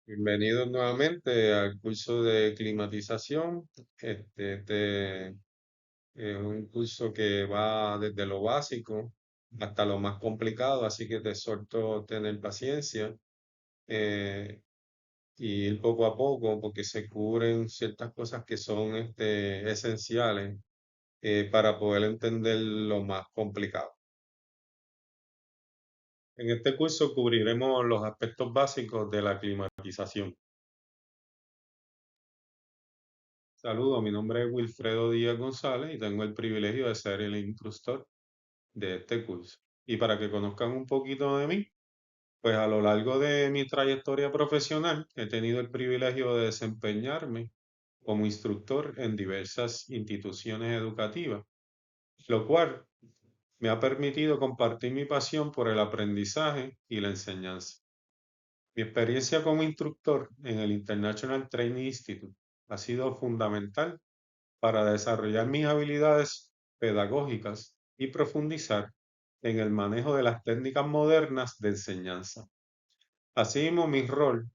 Bienvenidos nuevamente al curso de climatización. Es un curso que va desde lo básico hasta lo más complicado, así que te exhorto a tener paciencia eh, y ir poco a poco porque se cubren ciertas cosas que son esenciales para poder entender lo más complicado. En este curso cubriremos los aspectos básicos de la climatización. Saludos, mi nombre es Wilfredo Díaz González y tengo el privilegio de ser el instructor de este curso. Y para que conozcan un poquito de mí, pues a lo largo de mi trayectoria profesional he tenido el privilegio de desempeñarme como instructor en diversas instituciones educativas, lo cual me ha permitido compartir mi pasión por el aprendizaje y la enseñanza. Mi experiencia como instructor en el International Training Institute ha sido fundamental para desarrollar mis habilidades pedagógicas y profundizar en el manejo de las técnicas modernas de enseñanza. Asimismo, mi rol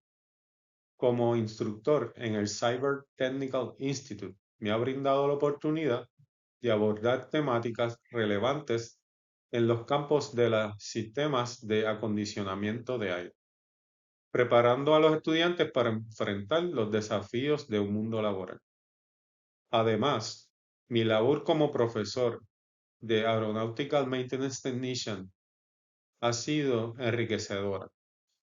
como instructor en el Cyber Technical Institute me ha brindado la oportunidad de abordar temáticas relevantes en los campos de los sistemas de acondicionamiento de aire, preparando a los estudiantes para enfrentar los desafíos de un mundo laboral. Además, mi labor como profesor de Aeronautical Maintenance Technician ha sido enriquecedora,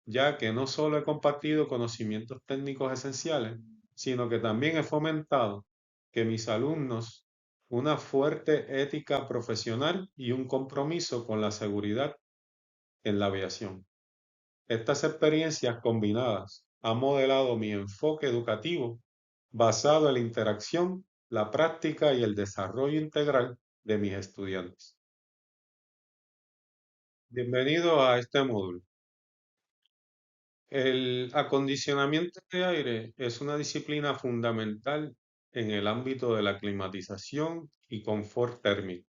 ya que no solo he compartido conocimientos técnicos esenciales, sino que también he fomentado que mis alumnos una fuerte ética profesional y un compromiso con la seguridad en la aviación. Estas experiencias combinadas han modelado mi enfoque educativo basado en la interacción, la práctica y el desarrollo integral de mis estudiantes. Bienvenido a este módulo. El acondicionamiento de aire es una disciplina fundamental en el ámbito de la climatización y confort térmico,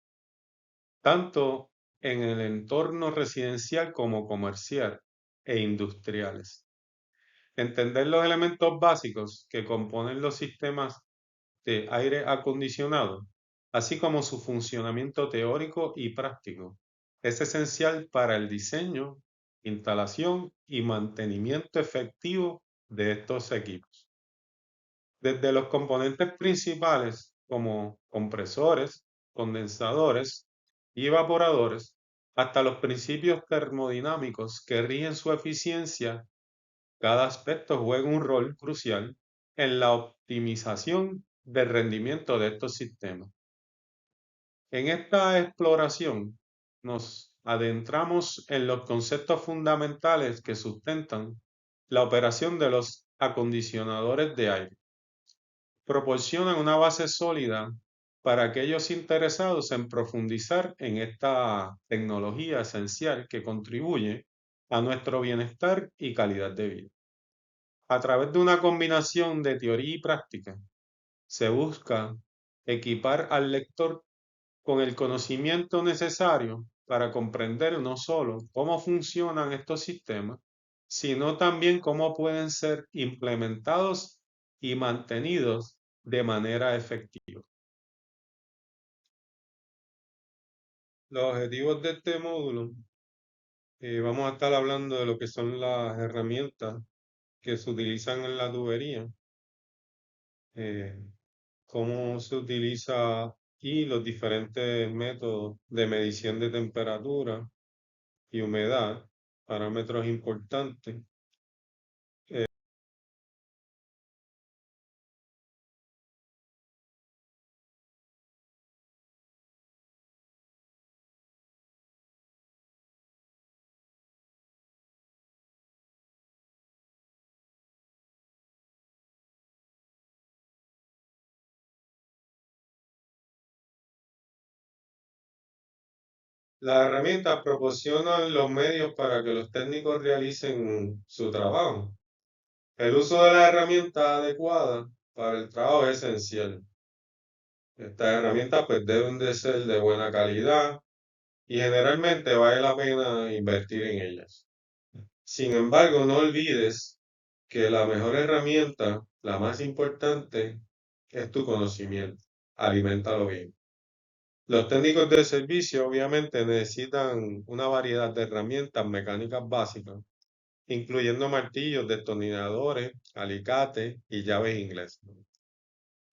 tanto en el entorno residencial como comercial e industriales. Entender los elementos básicos que componen los sistemas de aire acondicionado, así como su funcionamiento teórico y práctico, es esencial para el diseño, instalación y mantenimiento efectivo de estos equipos. Desde los componentes principales como compresores, condensadores y evaporadores, hasta los principios termodinámicos que rigen su eficiencia, cada aspecto juega un rol crucial en la optimización del rendimiento de estos sistemas. En esta exploración nos adentramos en los conceptos fundamentales que sustentan la operación de los acondicionadores de aire. Proporcionan una base sólida para aquellos interesados en profundizar en esta tecnología esencial que contribuye a nuestro bienestar y calidad de vida. A través de una combinación de teoría y práctica, se busca equipar al lector con el conocimiento necesario para comprender no solo cómo funcionan estos sistemas, sino también cómo pueden ser implementados y mantenidos de manera efectiva. Los objetivos de este módulo, vamos a estar hablando de lo que son las herramientas que se utilizan en la tubería, eh, cómo se utiliza y los diferentes métodos de medición de temperatura y humedad, parámetros importantes. Las herramientas proporcionan los medios para que los técnicos realicen su trabajo. El uso de las herramientas adecuadas para el trabajo es esencial. Estas herramientas pues deben de ser de buena calidad y generalmente vale la pena invertir en ellas. Sin embargo, no olvides que la mejor herramienta, la más importante, es tu conocimiento. Aliméntalo bien. Los técnicos de servicio obviamente necesitan una variedad de herramientas mecánicas básicas, incluyendo martillos, destornilladores, alicates y llaves inglesas.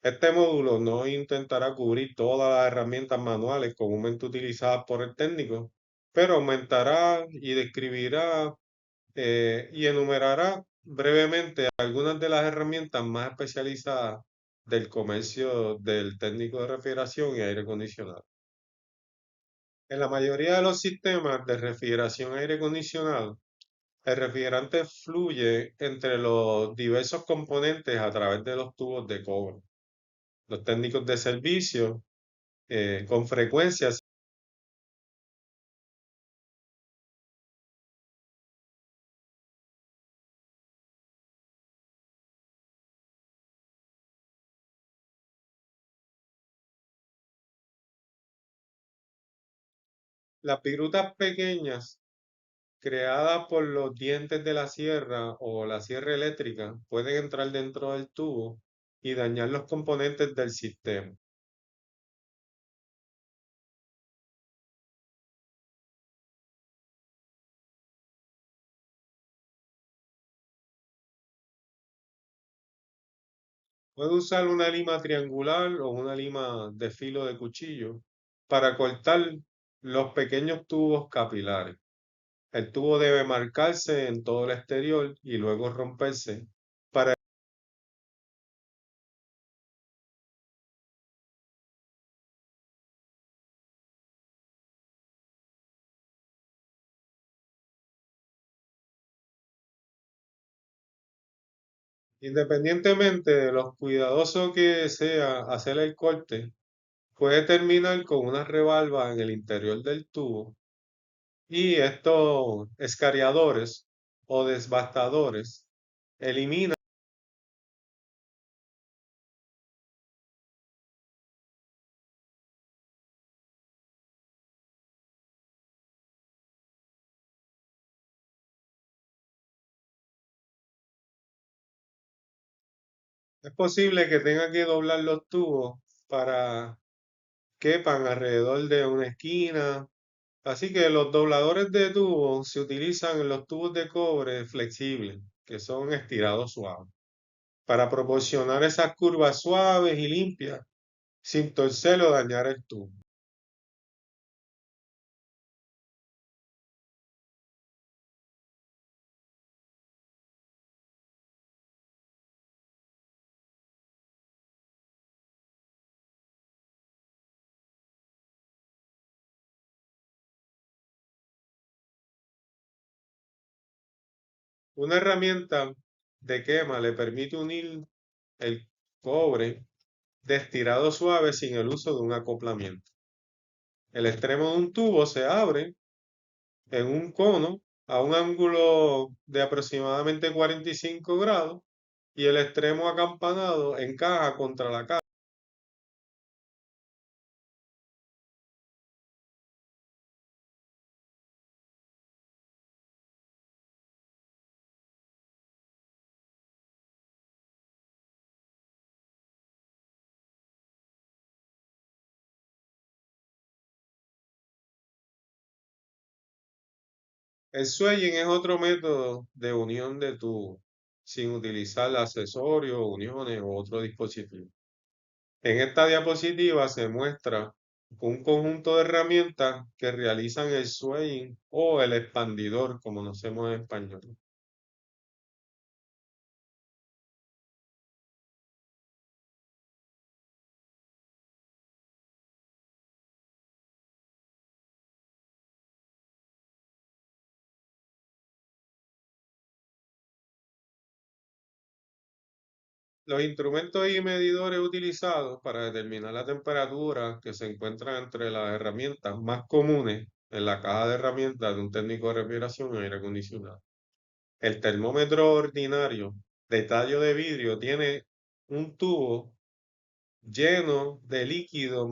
Este módulo no intentará cubrir todas las herramientas manuales comúnmente utilizadas por el técnico, pero aumentará y describirá y enumerará brevemente algunas de las herramientas más especializadas del comercio del técnico de refrigeración y aire acondicionado. En la mayoría de los sistemas de refrigeración y aire acondicionado, el refrigerante fluye entre los diversos componentes a través de los tubos de cobre. Los técnicos de servicio con frecuencia las virutas pequeñas creadas por los dientes de la sierra o la sierra eléctrica pueden entrar dentro del tubo y dañar los componentes del sistema. Puede usar una lima triangular o una lima de filo de cuchillo para cortar los pequeños tubos capilares. El tubo debe marcarse en todo el exterior y luego romperse para. Independientemente de lo cuidadoso que sea hacer el corte, puede terminar con una rebalva en el interior del tubo y estos escariadores o desbastadores eliminan. Es posible que tenga que doblar los tubos para quepan alrededor de una esquina. Así que los dobladores de tubos se utilizan en los tubos de cobre flexibles, que son estirados suaves, para proporcionar esas curvas suaves y limpias sin torcer o dañar el tubo. Una herramienta de quema le permite unir el cobre de estirado suave sin el uso de un acoplamiento. El extremo de un tubo se abre en un cono a un ángulo de aproximadamente 45 grados y el extremo acampanado encaja contra la cara. El swelling es otro método de unión de tubo, sin utilizar accesorios, uniones o otro dispositivo. En esta diapositiva se muestra un conjunto de herramientas que realizan el swaying o el expandidor, como lo hacemos en español. Los instrumentos y medidores utilizados para determinar la temperatura que se encuentran entre las herramientas más comunes en la caja de herramientas de un técnico de refrigeración y aire acondicionado. El termómetro ordinario de tallo de vidrio tiene un tubo lleno de líquido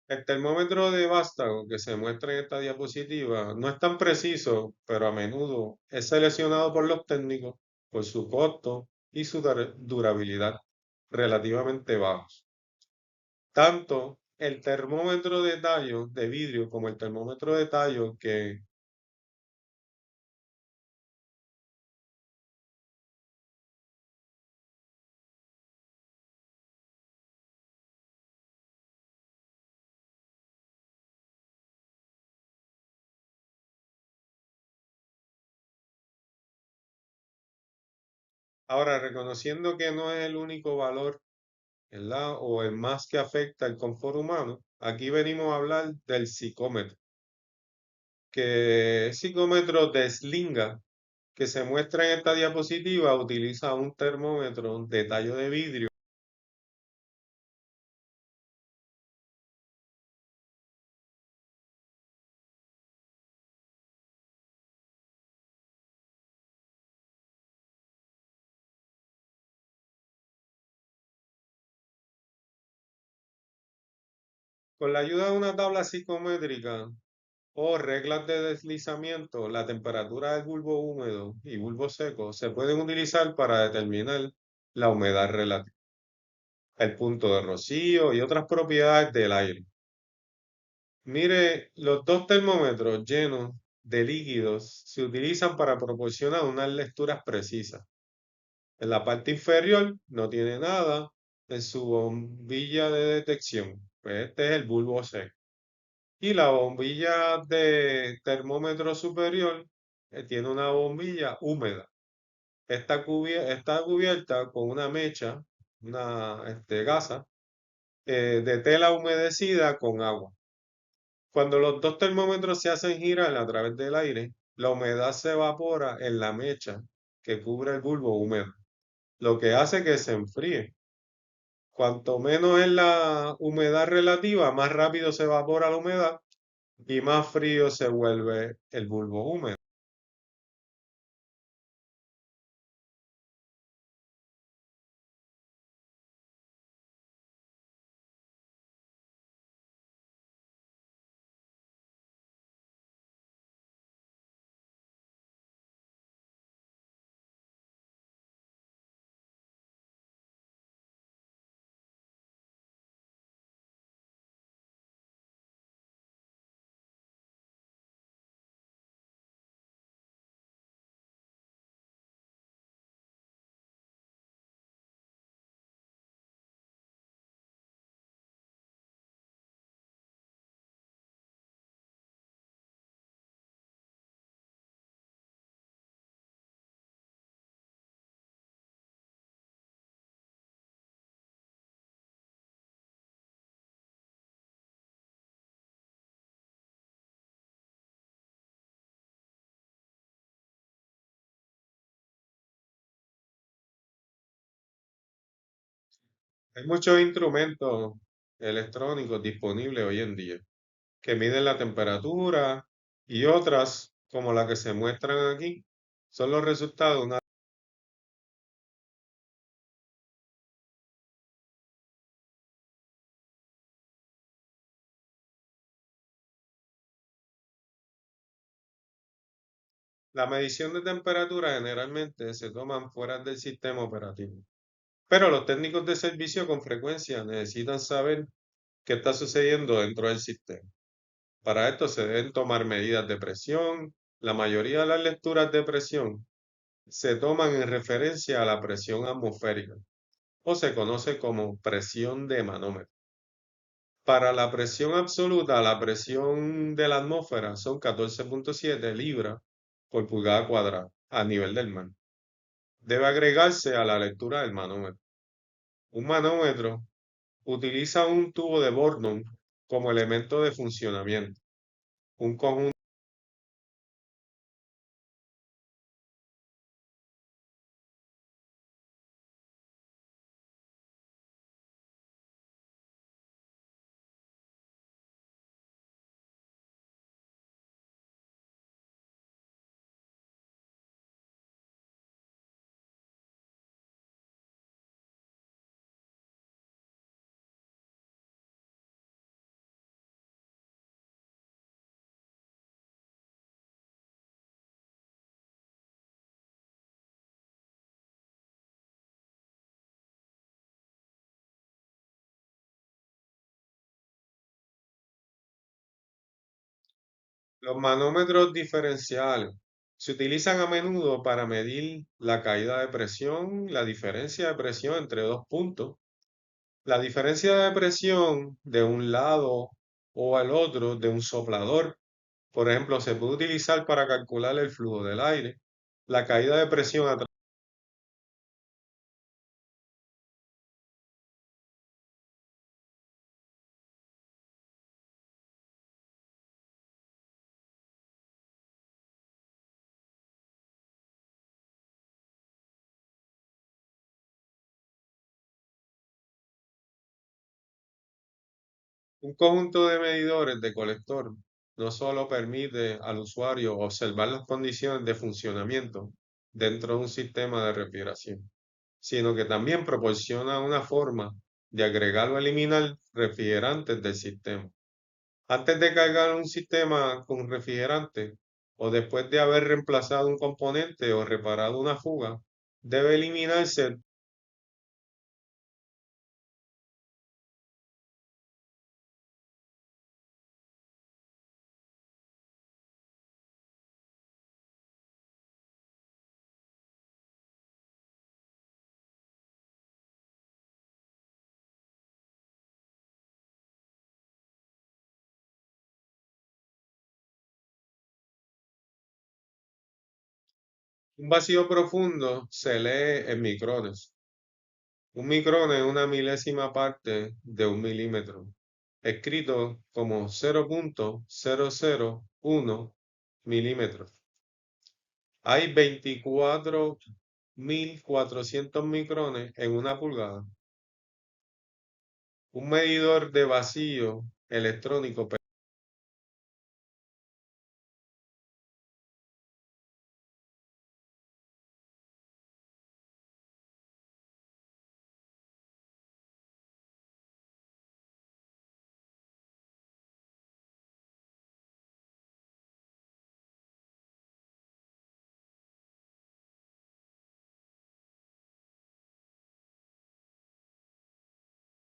El termómetro de vástago que se muestra en esta diapositiva no es tan preciso, pero a menudo es seleccionado por los técnicos por su costo y su durabilidad relativamente bajos. Tanto el termómetro de tallo de vidrio como el termómetro de tallo que ahora reconociendo que no es el único valor, ¿verdad? O el más que afecta el confort humano, aquí venimos a hablar del psicómetro, que el psicómetro de Slinga que se muestra en esta diapositiva utiliza un termómetro de tallo de vidrio con la ayuda de una tabla psicométrica o reglas de deslizamiento. La temperatura del bulbo húmedo y bulbo seco se pueden utilizar para determinar la humedad relativa, el punto de rocío y otras propiedades del aire. Mire, los dos termómetros llenos de líquidos se utilizan para proporcionar unas lecturas precisas. En la parte inferior no tiene nada en su bombilla de detección. Pues este es el bulbo seco. Y la bombilla de termómetro superior tiene una bombilla húmeda. Está cubierta con una mecha, una gasa de tela humedecida con agua. Cuando los dos termómetros se hacen girar a través del aire, la humedad se evapora en la mecha que cubre el bulbo húmedo, lo que hace que se enfríe. Cuanto menos es la humedad relativa, más rápido se evapora la humedad y más frío se vuelve el bulbo húmedo. Hay muchos instrumentos electrónicos disponibles hoy en día que miden la temperatura y otras, como la que se muestran aquí, son los resultados de una. La medición de temperatura generalmente se toman fuera del sistema operativo, pero los técnicos de servicio con frecuencia necesitan saber qué está sucediendo dentro del sistema. Para esto se deben tomar medidas de presión. La mayoría de las lecturas de presión se toman en referencia a la presión atmosférica o se conoce como presión de manómetro. Para la presión absoluta, la presión de la atmósfera son 14.7 libras por pulgada cuadrada a nivel del mar. Debe agregarse a la lectura del manómetro. Un manómetro utiliza un tubo de Bourdon como elemento de funcionamiento. Un conjunto Los manómetros diferenciales se utilizan a menudo para medir la caída de presión, la diferencia de presión entre dos puntos. La diferencia de presión de un lado o al otro de un soplador, por ejemplo, se puede utilizar para calcular el flujo del aire. La caída de presión a un conjunto de medidores de colector no solo permite al usuario observar las condiciones de funcionamiento dentro de un sistema de refrigeración, sino que también proporciona una forma de agregar o eliminar refrigerantes del sistema. Antes de cargar un sistema con refrigerante o después de haber reemplazado un componente o reparado una fuga, debe eliminarse. Un vacío profundo se lee en micrones. Un micrón es una milésima parte de un milímetro, escrito como 0,001 milímetros. Hay 24.400 micrones en una pulgada. Un medidor de vacío electrónico.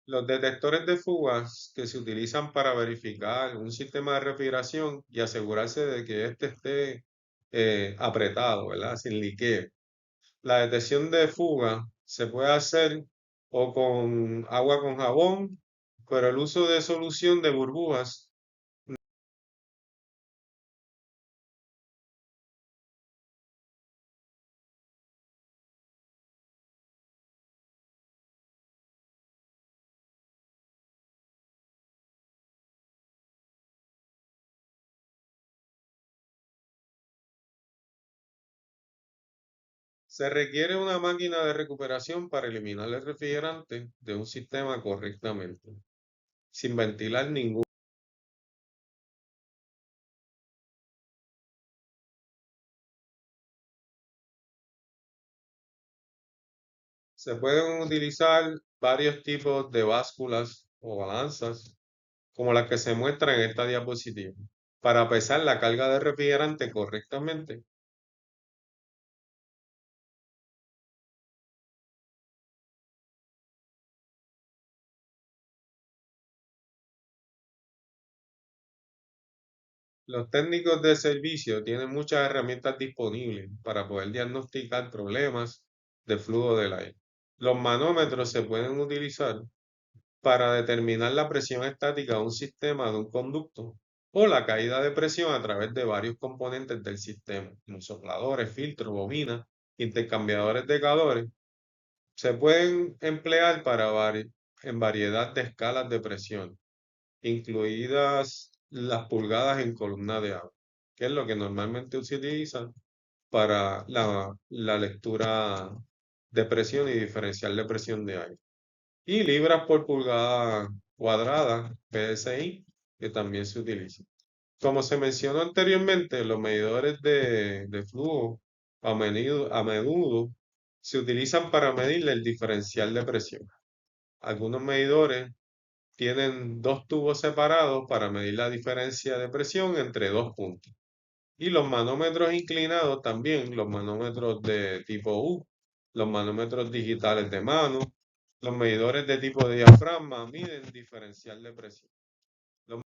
Los detectores de fugas que se utilizan para verificar un sistema de refrigeración y asegurarse de que éste esté apretado, ¿verdad? Sin liqueo. La detección de fuga se puede hacer o con agua con jabón, pero el uso de solución de burbujas se requiere una máquina de recuperación para eliminar el refrigerante de un sistema correctamente, sin ventilar ningún. Se pueden utilizar varios tipos de básculas o balanzas, como las que se muestran en esta diapositiva, para pesar la carga de refrigerante correctamente. Los técnicos de servicio tienen muchas herramientas disponibles para poder diagnosticar problemas de flujo del aire. Los manómetros se pueden utilizar para determinar la presión estática de un sistema de un conducto o la caída de presión a través de varios componentes del sistema, como sopladores, filtros, bobinas, intercambiadores de calores. Se pueden emplear en variedad de escalas de presión, incluidas las pulgadas en columna de agua, que es lo que normalmente se utiliza para la lectura de presión y diferencial de presión de aire. Y libras por pulgada cuadrada, PSI, que también se utiliza. Como se mencionó anteriormente, los medidores de flujo a menudo se utilizan para medir el diferencial de presión. Algunos medidores tienen dos tubos separados para medir la diferencia de presión entre dos puntos. Y los manómetros inclinados también, los manómetros de tipo U, los manómetros digitales de mano, los medidores de tipo diafragma miden diferencial de presión. Los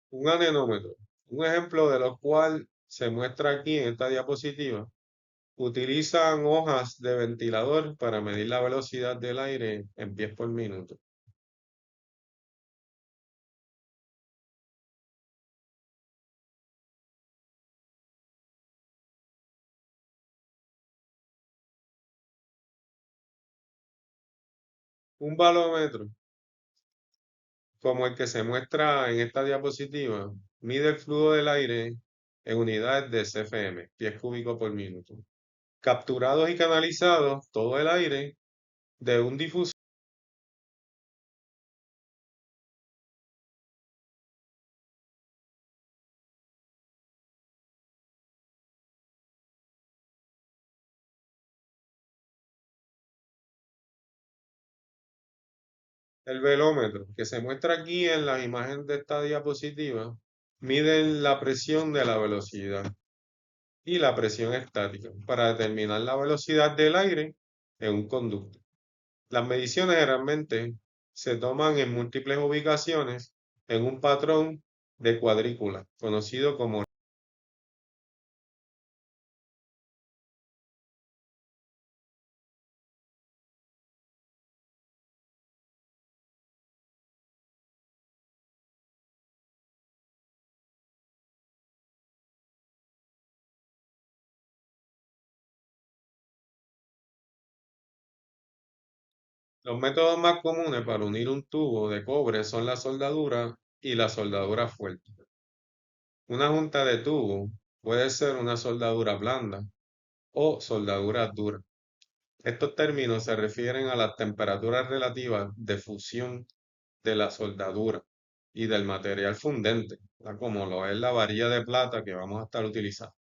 Un anemómetro, un ejemplo de lo cual se muestra aquí en esta diapositiva, utilizan hojas de ventilador para medir la velocidad del aire en pies por minuto. Un balómetro, como el que se muestra en esta diapositiva, mide el flujo del aire en unidades de CFM, pies cúbicos por minuto. Capturados y canalizados todo el aire de un difusor. El velómetro, que se muestra aquí en la imagen de esta diapositiva, mide la presión de la velocidad y la presión estática para determinar la velocidad del aire en un conducto. Las mediciones generalmente se toman en múltiples ubicaciones en un patrón de cuadrícula, conocido como. Los métodos más comunes para unir un tubo de cobre son la soldadura y la soldadura fuerte. Una junta de tubo puede ser una soldadura blanda o soldadura dura. Estos términos se refieren a las temperaturas relativas de fusión de la soldadura y del material fundente, ¿verdad? Como lo es la varilla de plata que vamos a estar utilizando.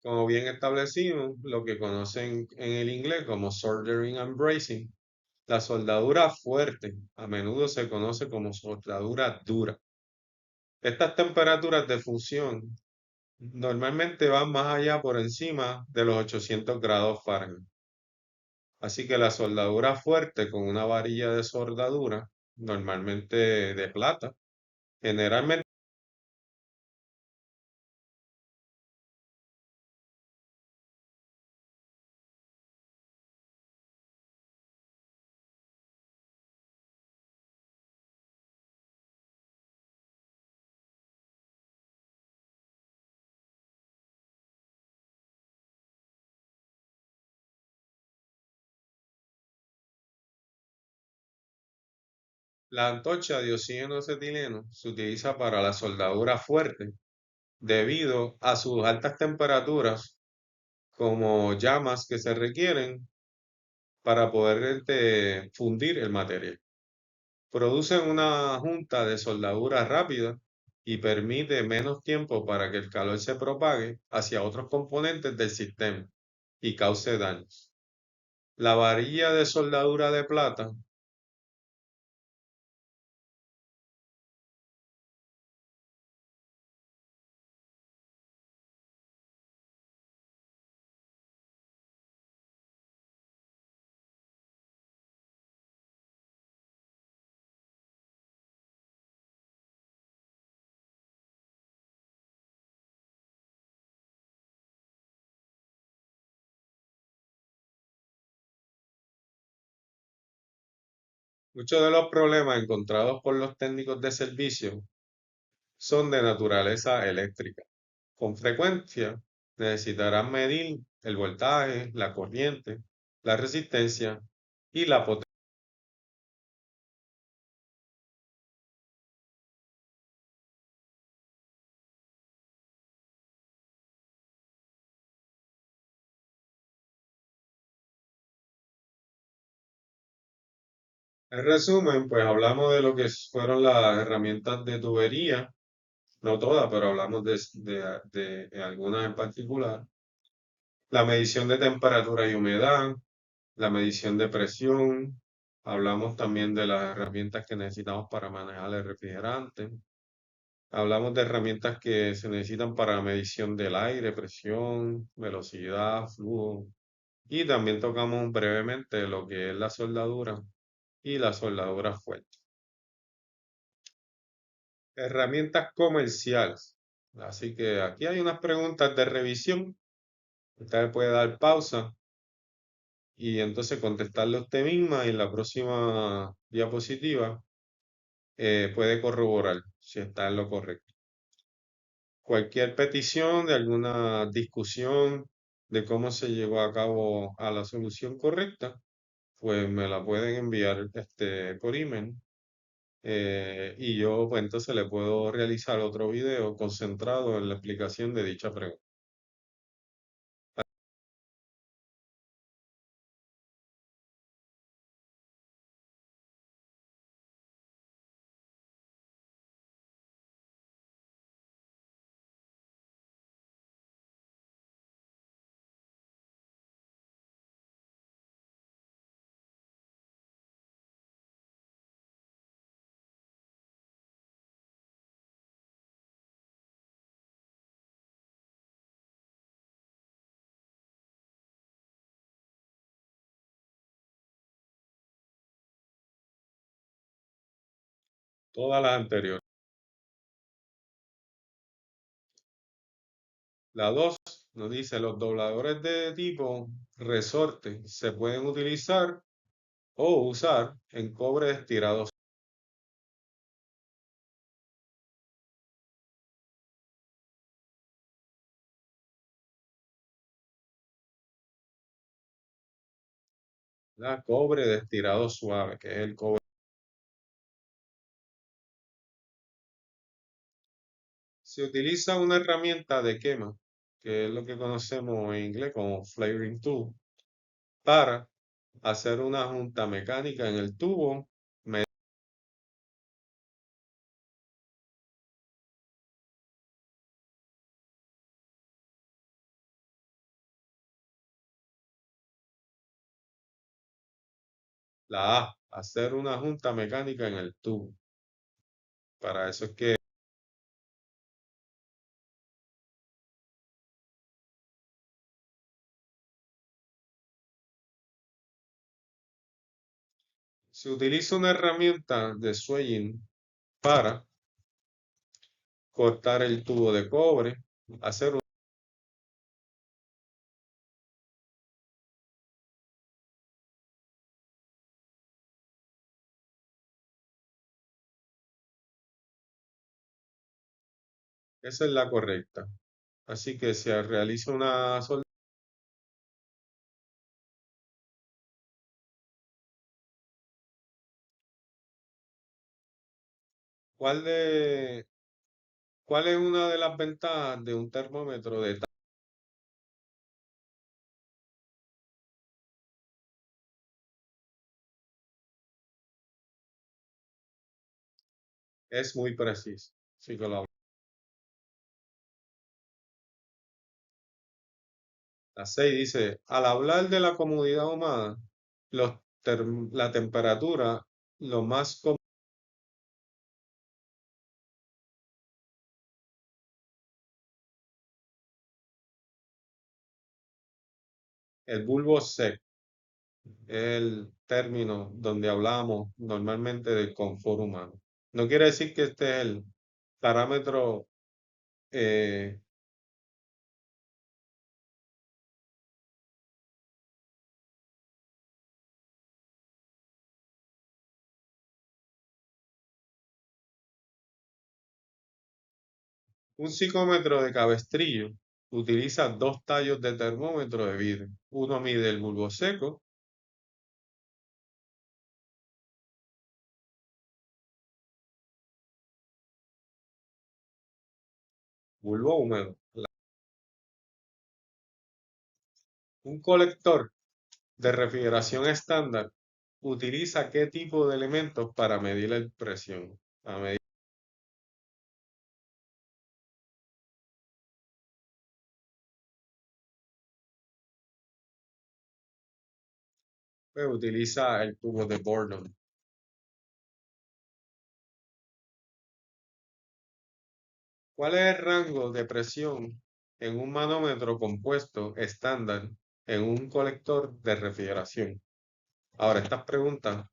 Como bien establecido, lo que conocen en el inglés como soldering and bracing, la soldadura fuerte a menudo se conoce como soldadura dura. Estas temperaturas de fusión normalmente van más allá por encima de los 800 grados Fahrenheit. Así que la soldadura fuerte con una varilla de soldadura, normalmente de plata, generalmente. La antorcha de oxígeno acetileno se utiliza para la soldadura fuerte debido a sus altas temperaturas como llamas que se requieren para poder fundir el material. Producen una junta de soldadura rápida y permite menos tiempo para que el calor se propague hacia otros componentes del sistema y cause daños. La varilla de soldadura de plata. Muchos de los problemas encontrados por los técnicos de servicio son de naturaleza eléctrica. Con frecuencia necesitarán medir el voltaje, la corriente, la resistencia y la potencia. En resumen, pues hablamos de lo que fueron las herramientas de tubería, no todas, pero hablamos de algunas en particular. La medición de temperatura y humedad, la medición de presión. Hablamos también de las herramientas que necesitamos para manejar el refrigerante. Hablamos de herramientas que se necesitan para medición del aire, presión, velocidad, flujo. Y también tocamos brevemente lo que es la soldadura y la soldadura fuerte. Herramientas comerciales. Así que aquí hay unas preguntas de revisión. Usted puede dar pausa y entonces contestarle usted misma y en la próxima diapositiva puede corroborar si está en lo correcto. Cualquier petición de alguna discusión de cómo se llevó a cabo a la solución correcta, pues me la pueden enviar por email y yo pues entonces le puedo realizar otro video concentrado en la explicación de dicha pregunta. Todas las anteriores. La 2 nos dice los dobladores de tipo resorte se pueden utilizar o usar en cobre estirado. La cobre de estirado suave, que es el cobre. Se utiliza una herramienta de quema, que es lo que conocemos en inglés como flaring tool, para hacer una junta mecánica en el tubo. La A, hacer una junta mecánica en el tubo. Para eso es que se utiliza una herramienta de swelling para cortar el tubo de cobre, hacer esa es la correcta. Así que se realiza una soldadura. ¿Cuál de, ¿Cuál es una de las ventajas de un termómetro de es muy preciso? Sí que la 6 dice, al hablar de la comodidad humana, la temperatura, lo más común, el bulbo seco, es el término donde hablamos normalmente del confort humano. No quiere decir que este es el parámetro eh, un psicómetro de cabestrillo utiliza dos tallos de termómetro de vidrio. Uno mide el bulbo seco, bulbo húmedo. Un colector de refrigeración estándar utiliza qué tipo de elementos para medir la presión. A medir pues utiliza el tubo de Bourdon. ¿Cuál es el rango de presión en un manómetro compuesto estándar en un colector de refrigeración? Ahora, estas preguntas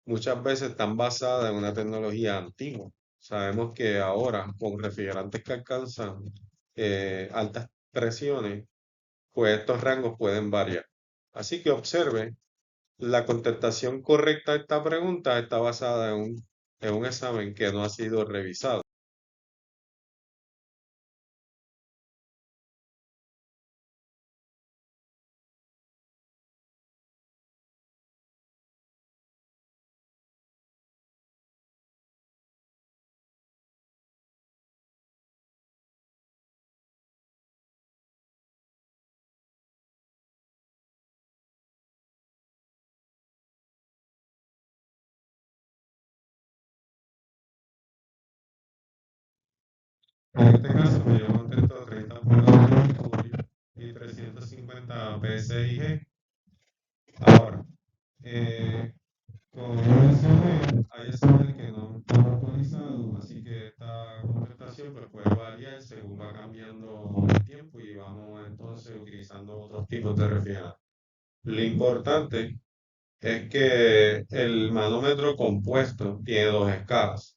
muchas veces están basadas en una tecnología antigua. Sabemos que ahora, con refrigerantes que alcanzan altas presiones, pues estos rangos pueden variar. Así que observe, la contestación correcta a esta pregunta está basada en un examen que no ha sido revisado. En este caso, pues, yo contesto 30 pulgadas de mercurio y 350 PSIG. Ahora, eh, como yo mencioné, hay exámenes que no están actualizados, así que esta contestación pues, puede variar según va cambiando el tiempo y vamos entonces utilizando otros tipos de refrigerantes. Lo importante es que el manómetro compuesto tiene dos escalas,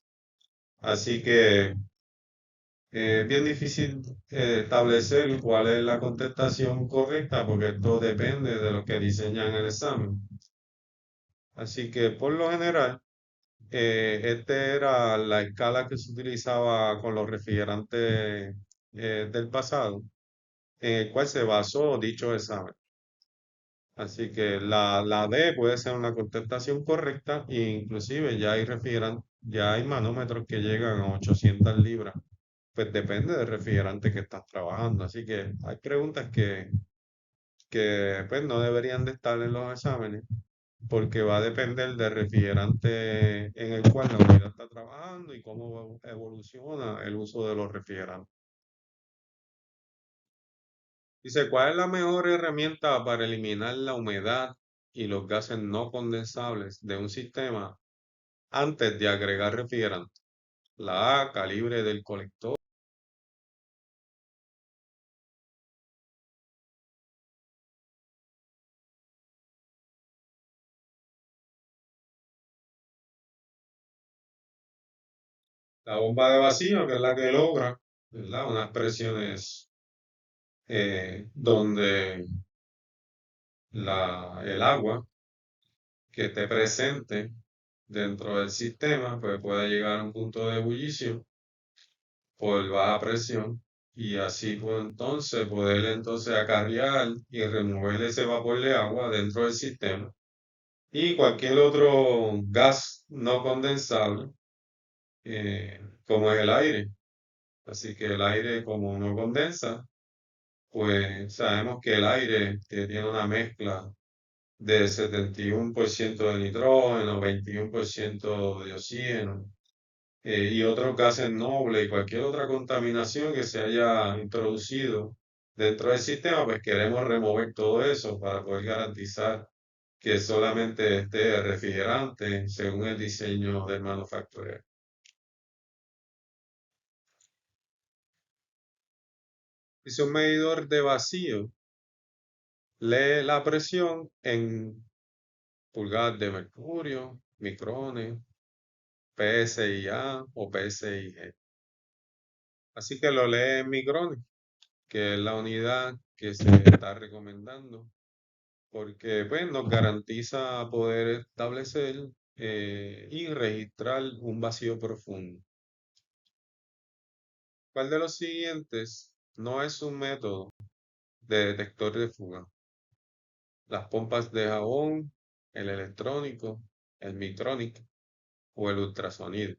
así que es bien difícil establecer cuál es la contestación correcta porque esto depende de lo que diseñan el examen. Así que por lo general, esta era la escala que se utilizaba con los refrigerantes del pasado, en el cual se basó dicho examen. Así que la D puede ser una contestación correcta e inclusive ya hay ya hay manómetros que llegan a 800 libras. Pues depende del refrigerante que estás trabajando. Así que hay preguntas que pues no deberían de estar en los exámenes porque va a depender del refrigerante en el cual la unidad está trabajando y cómo evoluciona el uso de los refrigerantes. Dice, ¿cuál es la mejor herramienta para eliminar la humedad y los gases no condensables de un sistema antes de agregar refrigerante? La A, calibre del colector. La bomba de vacío, que es la que logra, ¿verdad? Unas presiones donde el agua que esté presente dentro del sistema pues puede llegar a un punto de ebullición por baja presión y así pues entonces poder entonces acarrear y remover ese vapor de agua dentro del sistema y cualquier otro gas no condensable como es el aire. Así que el aire como no condensa, pues sabemos que el aire tiene una mezcla de 71% de nitrógeno, 21% de oxígeno y otros gases nobles y cualquier otra contaminación que se haya introducido dentro del sistema, pues queremos remover todo eso para poder garantizar que solamente esté refrigerante según el diseño del manufacturero. Dice un medidor de vacío, lee la presión en pulgadas de mercurio, micrones, PSIA o PSIG. Así que lo lee en micrones, que es la unidad que se está recomendando, porque pues, nos garantiza poder establecer y registrar un vacío profundo. ¿Cuál de los siguientes no es un método de detector de fuga? Las pompas de jabón, el electrónico, el micronic o el ultrasonido.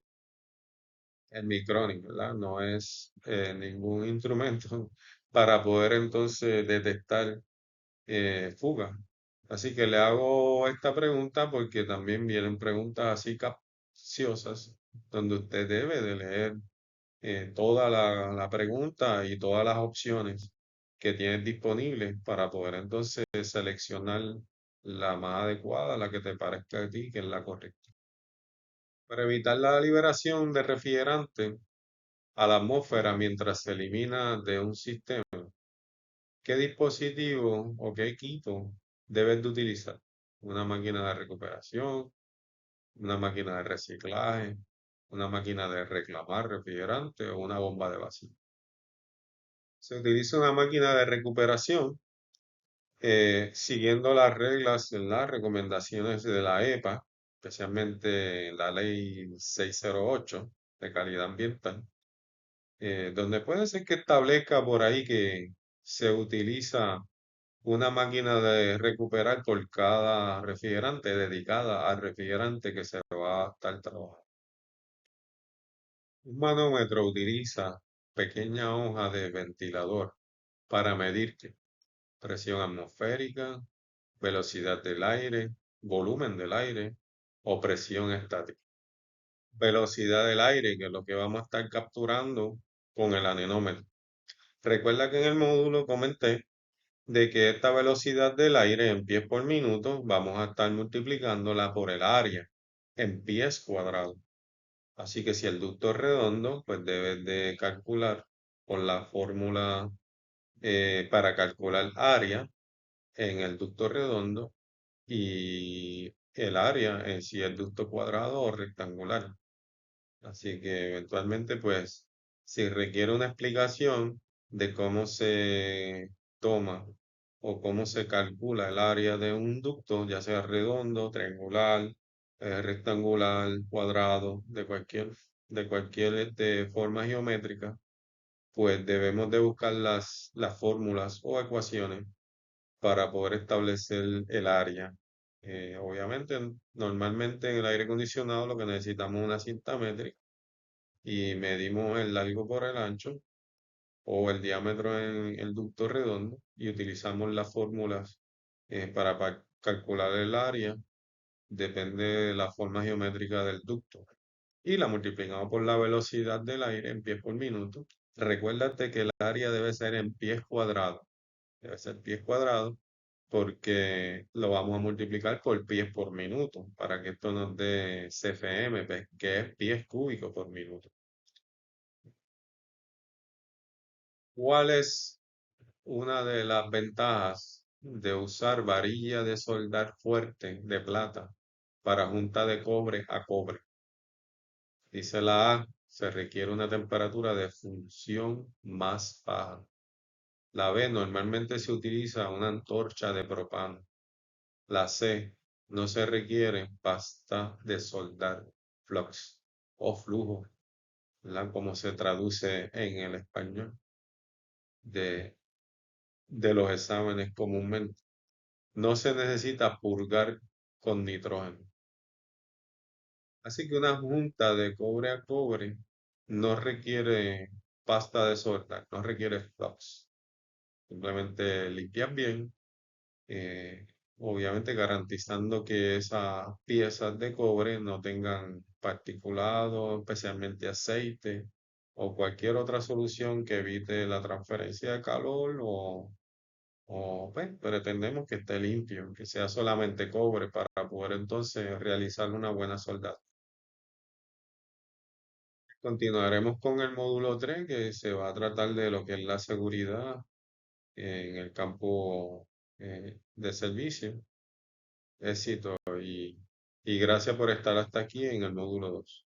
El micronic, ¿verdad? No es ningún instrumento para poder entonces detectar fuga. Así que le hago esta pregunta porque también vienen preguntas así capciosas donde usted debe de leer toda la pregunta y todas las opciones que tiene disponibles para poder entonces seleccionar la más adecuada, la que te parezca a ti que es la correcta. Para evitar la liberación de refrigerante a la atmósfera mientras se elimina de un sistema, ¿qué dispositivo o qué equipo debes de utilizar? Una máquina de recuperación, una máquina de reciclaje, una máquina de reclamar refrigerante o una bomba de vacío. Se utiliza una máquina de recuperación siguiendo las reglas, las recomendaciones de la EPA, especialmente la ley 608 de calidad ambiental, donde puede ser que establezca por ahí que se utiliza una máquina de recuperar por cada refrigerante dedicada al refrigerante que se va a estar trabajando. Un manómetro utiliza pequeña hoja de ventilador para medir presión atmosférica, velocidad del aire, volumen del aire o presión estática. Velocidad del aire, que es lo que vamos a estar capturando con el anemómetro. Recuerda que en el módulo comenté de que esta velocidad del aire en pies por minuto vamos a estar multiplicándola por el área en pies cuadrados. Así que si el ducto es redondo, pues debes de calcular con la fórmula para calcular área en el ducto redondo y el área en si el ducto cuadrado o rectangular. Así que eventualmente, pues, si requiere una explicación de cómo se toma o cómo se calcula el área de un ducto, ya sea redondo, triangular, rectangular, cuadrado, de cualquier forma geométrica, pues debemos de buscar las fórmulas o ecuaciones para poder establecer el área. Obviamente, normalmente en el aire acondicionado lo que necesitamos es una cinta métrica y medimos el largo por el ancho o el diámetro en el ducto redondo y utilizamos las fórmulas para calcular el área, depende de la forma geométrica del ducto. Y la multiplicamos por la velocidad del aire en pies por minuto. Recuérdate que el área debe ser en pies cuadrados. Debe ser pies cuadrados porque lo vamos a multiplicar por pies por minuto para que esto nos dé CFM, pues, que es pies cúbicos por minuto. ¿Cuál es una de las ventajas de usar varilla de soldar fuerte de plata para junta de cobre a cobre? Dice la A, se requiere una temperatura de función más baja. La B, normalmente se utiliza una antorcha de propano. La C, no se requiere pasta de soldar, flux o flujo, ¿verdad? Como se traduce en el español de, de los exámenes comúnmente. No se necesita purgar con nitrógeno. Así que una junta de cobre a cobre no requiere pasta de soldar, no requiere flux. Simplemente limpias bien, eh, obviamente garantizando que esas piezas de cobre no tengan particulado, especialmente aceite o cualquier otra solución que evite la transferencia de calor o pues, pretendemos que esté limpio, que sea solamente cobre para poder entonces realizar una buena soldadura. Continuaremos con el módulo 3 que se va a tratar de lo que es la seguridad en el campo de servicio. Éxito y gracias por estar hasta aquí en el módulo 2.